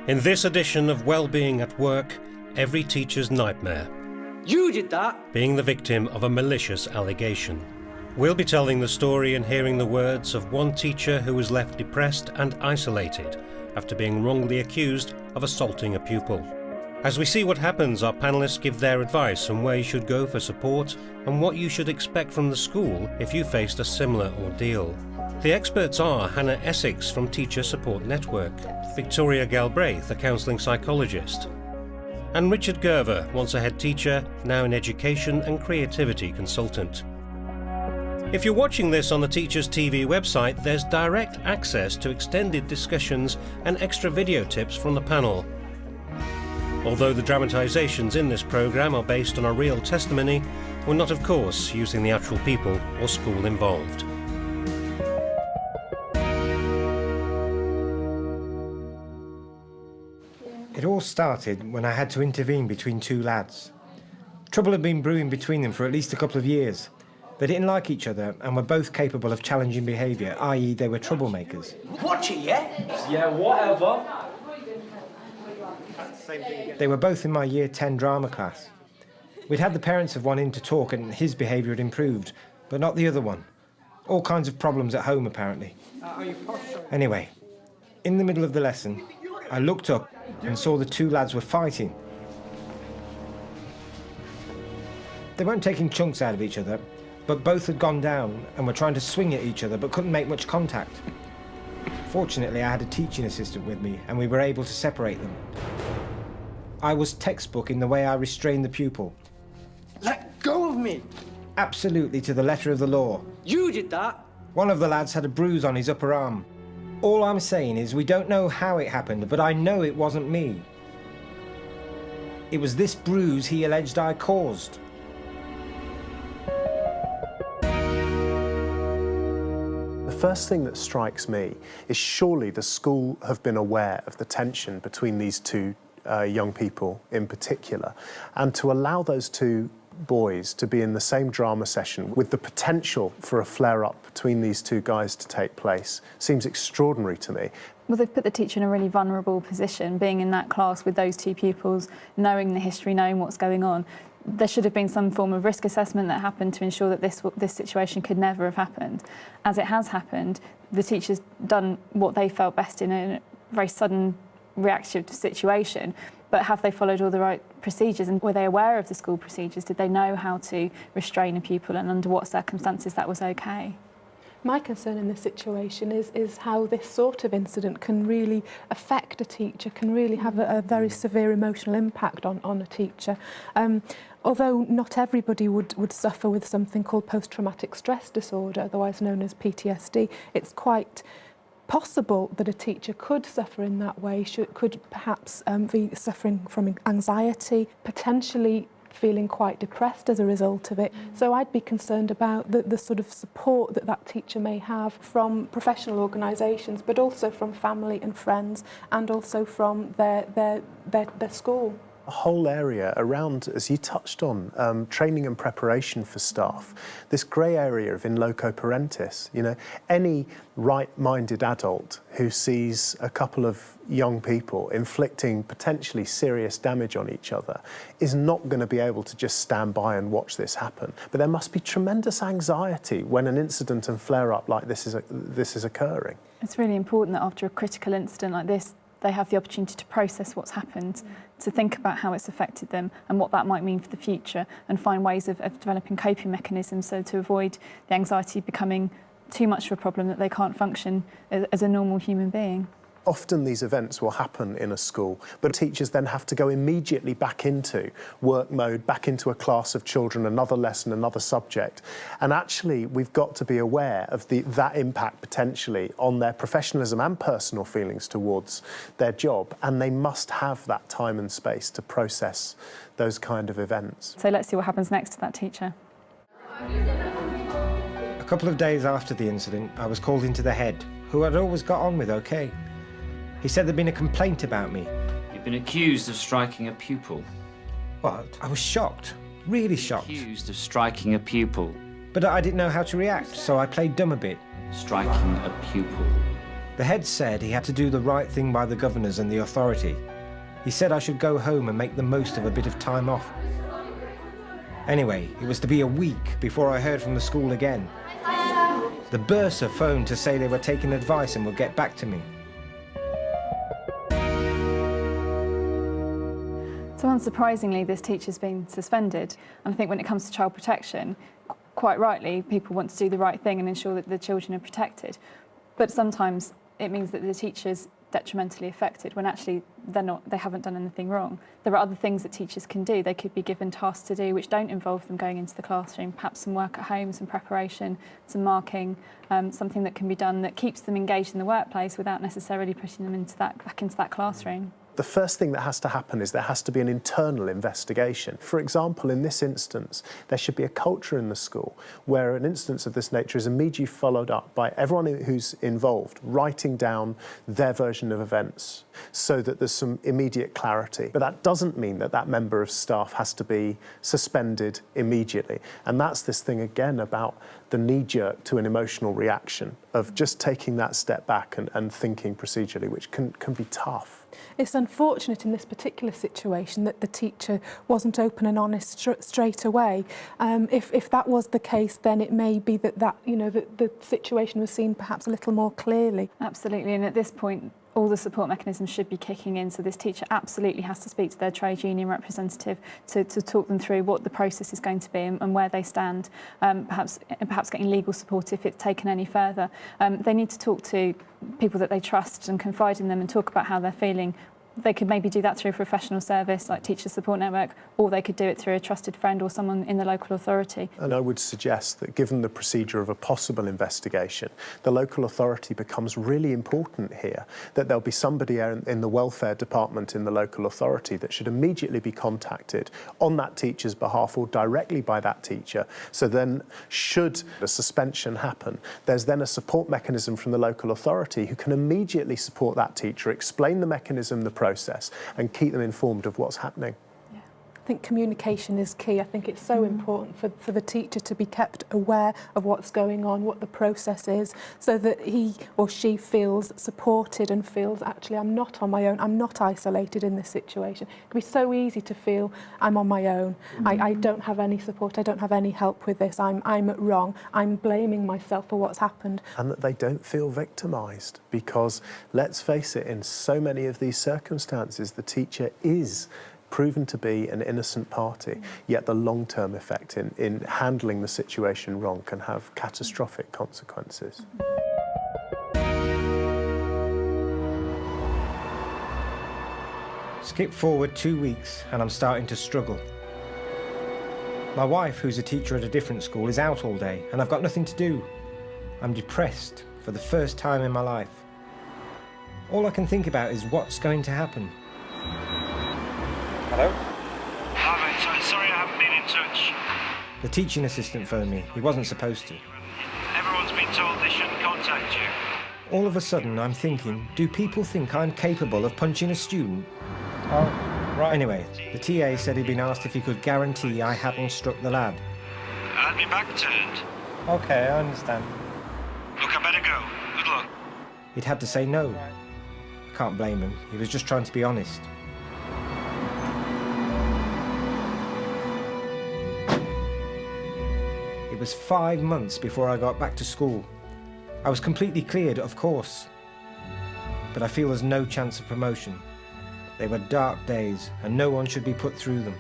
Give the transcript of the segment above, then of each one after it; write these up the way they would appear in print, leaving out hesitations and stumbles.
In this edition of Wellbeing at Work, every teacher's nightmare. You did that! Being the victim of a malicious allegation. We'll be telling the story and hearing the words of one teacher who was left depressed and isolated after being wrongly accused of assaulting a pupil. As we see what happens, our panellists give their advice on where you should go for support and what you should expect from the school if you faced a similar ordeal. The experts are Hannah Essex from Teacher Support Network, Victoria Galbraith, a counselling psychologist, and Richard Gerver, once a head teacher, now an education and creativity consultant. If you're watching this on the Teachers TV website, there's direct access to extended discussions and extra video tips from the panel. Although the dramatisations in this programme are based on a real testimony, we're not, of course, using the actual people or school involved. It all started when I had to intervene between two lads. Trouble had been brewing between them for at least a couple of years. They didn't like each other and were both capable of challenging behaviour, i.e. they were troublemakers. Watch it, yeah? Yeah, whatever. They were both in my Year 10 drama class. We'd had the parents of one in to talk and his behaviour had improved, but not the other one. All kinds of problems at home, apparently. Anyway, in the middle of the lesson, I looked up and saw the two lads were fighting. They weren't taking chunks out of each other, but both had gone down and were trying to swing at each other but couldn't make much contact. Fortunately, I had a teaching assistant with me and we were able to separate them. I was textbook in the way I restrained the pupil. Let go of me! Absolutely to the letter of the law. You did that! One of the lads had a bruise on his upper arm. All I'm saying is we don't know how it happened, but I know it wasn't me. It was this bruise he alleged I caused. The first thing that strikes me is surely the school have been aware of the tension between these two young people in particular, and to allow those two boys to be in the same drama session with the potential for a flare-up between these two guys to take place seems extraordinary to me. Well, they've put the teacher in a really vulnerable position, being in that class with those two pupils, knowing the history, knowing what's going on. There should have been some form of risk assessment that happened to ensure that this situation could never have happened. As it has happened, the teacher's done what they felt best in a very sudden, reactive situation. But have they followed all the right procedures, and were they aware of the school procedures? Did they know how to restrain a pupil and under what circumstances that was okay? My concern in this situation is how this sort of incident can really affect a teacher, can really have a very severe emotional impact on a teacher. Although not everybody would suffer with something called post-traumatic stress disorder, otherwise known as PTSD, it's quite possible that a teacher could suffer in that way, could perhaps be suffering from anxiety, potentially feeling quite depressed as a result of it. So I'd be concerned about the sort of support that teacher may have from professional organisations, but also from family and friends, and also from their school. A whole area around, as you touched on, training and preparation for staff, this grey area of in loco parentis. You know, any right-minded adult who sees a couple of young people inflicting potentially serious damage on each other is not going to be able to just stand by and watch this happen. But there must be tremendous anxiety when an incident and flare-up like this is occurring. It's really important that after a critical incident like this, they have the opportunity to process what's happened, to think about how it's affected them and what that might mean for the future, and find ways of developing coping mechanisms so to avoid the anxiety becoming too much of a problem that they can't function as a normal human being. Often these events will happen in a school, but teachers then have to go immediately back into work mode, back into a class of children, another lesson, another subject. And actually, we've got to be aware of that impact potentially on their professionalism and personal feelings towards their job. And they must have that time and space to process those kind of events. So let's see what happens next to that teacher. A couple of days after the incident, I was called into the head, who I'd always got on with okay. He said there'd been a complaint about me. You've been accused of striking a pupil. What? I was shocked, really shocked. Accused of striking a pupil. But I didn't know how to react, so I played dumb a bit. Striking a pupil. The head said he had to do the right thing by the governors and the authority. He said I should go home and make the most of a bit of time off. Anyway, it was to be a week before I heard from the school again. The bursar phoned to say they were taking advice and would get back to me. So unsurprisingly, this teacher's been suspended. And I think when it comes to child protection, quite rightly, people want to do the right thing and ensure that the children are protected. But sometimes it means that the teacher's detrimentally affected when actually they haven't done anything wrong. There are other things that teachers can do. They could be given tasks to do which don't involve them going into the classroom, perhaps some work at home, some preparation, some marking, something that can be done that keeps them engaged in the workplace without necessarily putting them back into that classroom. The first thing that has to happen is there has to be an internal investigation. For example, in this instance, there should be a culture in the school where an instance of this nature is immediately followed up by everyone who's involved writing down their version of events so that there's some immediate clarity. But that doesn't mean that that member of staff has to be suspended immediately. And that's this thing again about the knee-jerk to an emotional reaction of just taking that step back and thinking procedurally, which can be tough. It's unfortunate in this particular situation that the teacher wasn't open and honest straight away. If that was the case, then it may be that the situation was seen perhaps a little more clearly. Absolutely, and at this point, all the support mechanisms should be kicking in, so this teacher absolutely has to speak to their trade union representative to talk them through what the process is going to be and where they stand, perhaps getting legal support if it's taken any further. They need to talk to people that they trust and confide in them and talk about how they're feeling. They could maybe do that through a professional service like Teacher Support Network, or they could do it through a trusted friend or someone in the local authority. And I would suggest that given the procedure of a possible investigation, the local authority becomes really important here, that there'll be somebody in the welfare department in the local authority that should immediately be contacted on that teacher's behalf or directly by that teacher. So then, should a suspension happen, there's then a support mechanism from the local authority who can immediately support that teacher, explain the mechanism, the process, and keep them informed of what's happening. I think communication is key. I think it's so important for the teacher to be kept aware of what's going on, what the process is, so that he or she feels supported and feels, actually, I'm not on my own, I'm not isolated in this situation. It can be so easy to feel I'm on my own, I don't have any support, I don't have any help with this, I'm wrong, I'm blaming myself for what's happened. And that they don't feel victimised, because let's face it, in so many of these circumstances, the teacher is proven to be an innocent party, yet the long-term effect in handling the situation wrong can have catastrophic consequences. Skip forward 2 weeks and I'm starting to struggle. My wife, who's a teacher at a different school, is out all day and I've got nothing to do. I'm depressed for the first time in my life. All I can think about is what's going to happen. Hello? Hi mate, sorry I haven't been in touch. The teaching assistant phoned me. He wasn't supposed to. Everyone's been told they shouldn't contact you. All of a sudden, I'm thinking, do people think I'm capable of punching a student? Oh, right. Anyway, the TA said he'd been asked if he could guarantee I hadn't struck the lad. I had my back turned. Okay, I understand. Look, I better go. Good luck. He'd had to say no. I can't blame him. He was just trying to be honest. It was 5 months before I got back to school. I was completely cleared, of course, but I feel there's no chance of promotion. They were dark days, and no one should be put through them.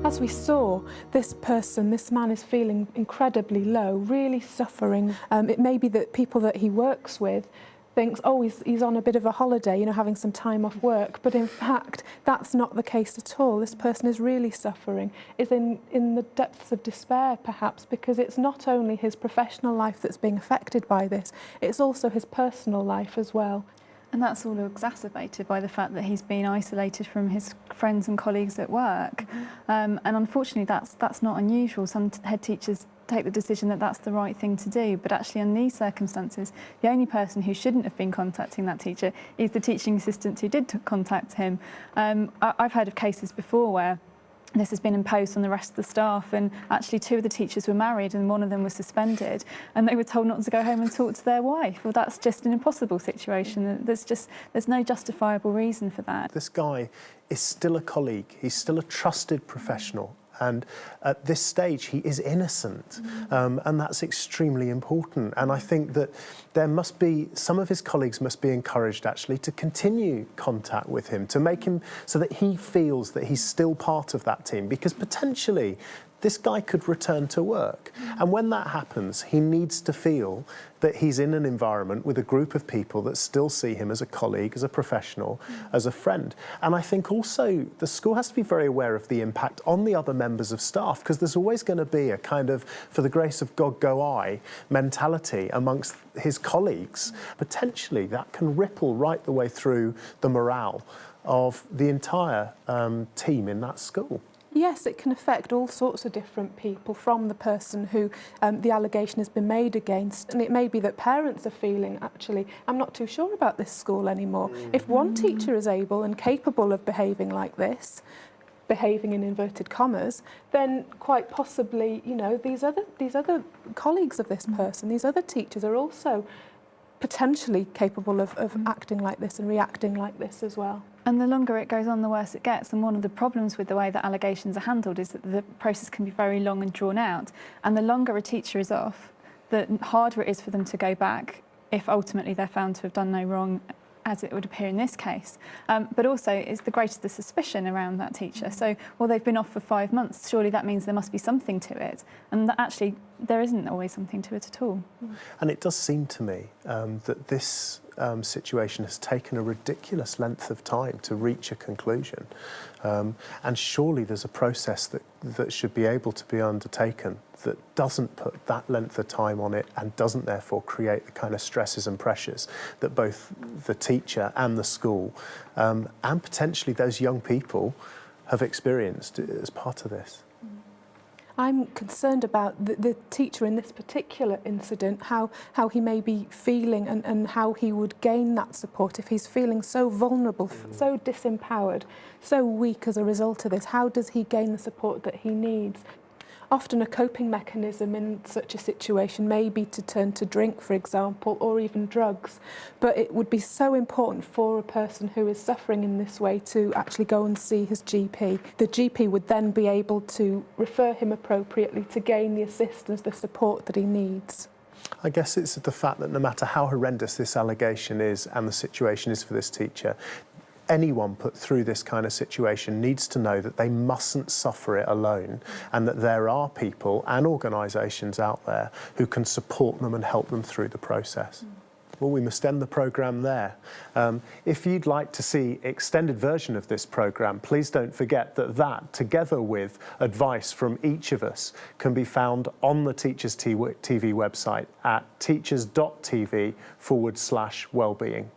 As we saw, this man is feeling incredibly low, really suffering. It may be that people that he works with thinks, oh, he's on a bit of a holiday, having some time off work. But in fact, that's not the case at all. This person is really suffering, is in the depths of despair, perhaps, because it's not only his professional life that's being affected by this, it's also his personal life as well. And that's all exacerbated by the fact that he's been isolated from his friends and colleagues at work. And unfortunately, that's not unusual. Some head teachers take the decision that that's the right thing to do, but actually in these circumstances, the only person who shouldn't have been contacting that teacher is the teaching assistant who did contact him. I've heard of cases before where this has been imposed on the rest of the staff, and actually 2 of the teachers were married and 1 of them was suspended, and they were told not to go home and talk to their wife. Well, that's just an impossible situation. There's no justifiable reason for that. This guy is still a colleague. He's still a trusted professional. And at this stage, he is innocent, and that's extremely important. And I think that there must be, some of his colleagues must be encouraged actually to continue contact with him, to make him so that he feels that he's still part of that team, because potentially this guy could return to work. And when that happens, he needs to feel that he's in an environment with a group of people that still see him as a colleague, as a professional, as a friend. And I think also the school has to be very aware of the impact on the other members of staff, because there's always going to be a kind of, for the grace of God go I, mentality amongst his colleagues. Potentially that can ripple right the way through the morale of the entire team in that school. Yes, it can affect all sorts of different people, from the person who the allegation has been made against. And it may be that parents are feeling, actually, I'm not too sure about this school anymore. If one teacher is able and capable of behaving like this, behaving in inverted commas, then quite possibly, you know, these other colleagues of this person, these other teachers are also potentially capable of acting like this and reacting like this as well. And the longer it goes on, the worse it gets. And one of the problems with the way that allegations are handled is that the process can be very long and drawn out. And the longer a teacher is off, the harder it is for them to go back if ultimately they're found to have done no wrong, as it would appear in this case. But also, it's the greater the suspicion around that teacher. So, well, they've been off for 5 months, surely that means there must be something to it. And that actually, there isn't always something to it at all. And it does seem to me that this situation has taken a ridiculous length of time to reach a conclusion. And surely there's a process that should be able to be undertaken that doesn't put that length of time on it and doesn't therefore create the kind of stresses and pressures that both the teacher and the school and potentially those young people have experienced as part of this. I'm concerned about the teacher in this particular incident, how he may be feeling and how he would gain that support if he's feeling so vulnerable, so disempowered, so weak as a result of this. How does he gain the support that he needs? Often a coping mechanism in such a situation may be to turn to drink, for example, or even drugs. But it would be so important for a person who is suffering in this way to actually go and see his GP. The GP would then be able to refer him appropriately to gain the assistance, the support that he needs. I guess it's the fact that no matter how horrendous this allegation is and the situation is for this teacher, anyone put through this kind of situation needs to know that they mustn't suffer it alone, and that there are people and organisations out there who can support them and help them through the process. Well, we must end the programme there. If you'd like to see extended version of this programme, please don't forget that together with advice from each of us, can be found on the Teachers TV website at teachers.tv/wellbeing.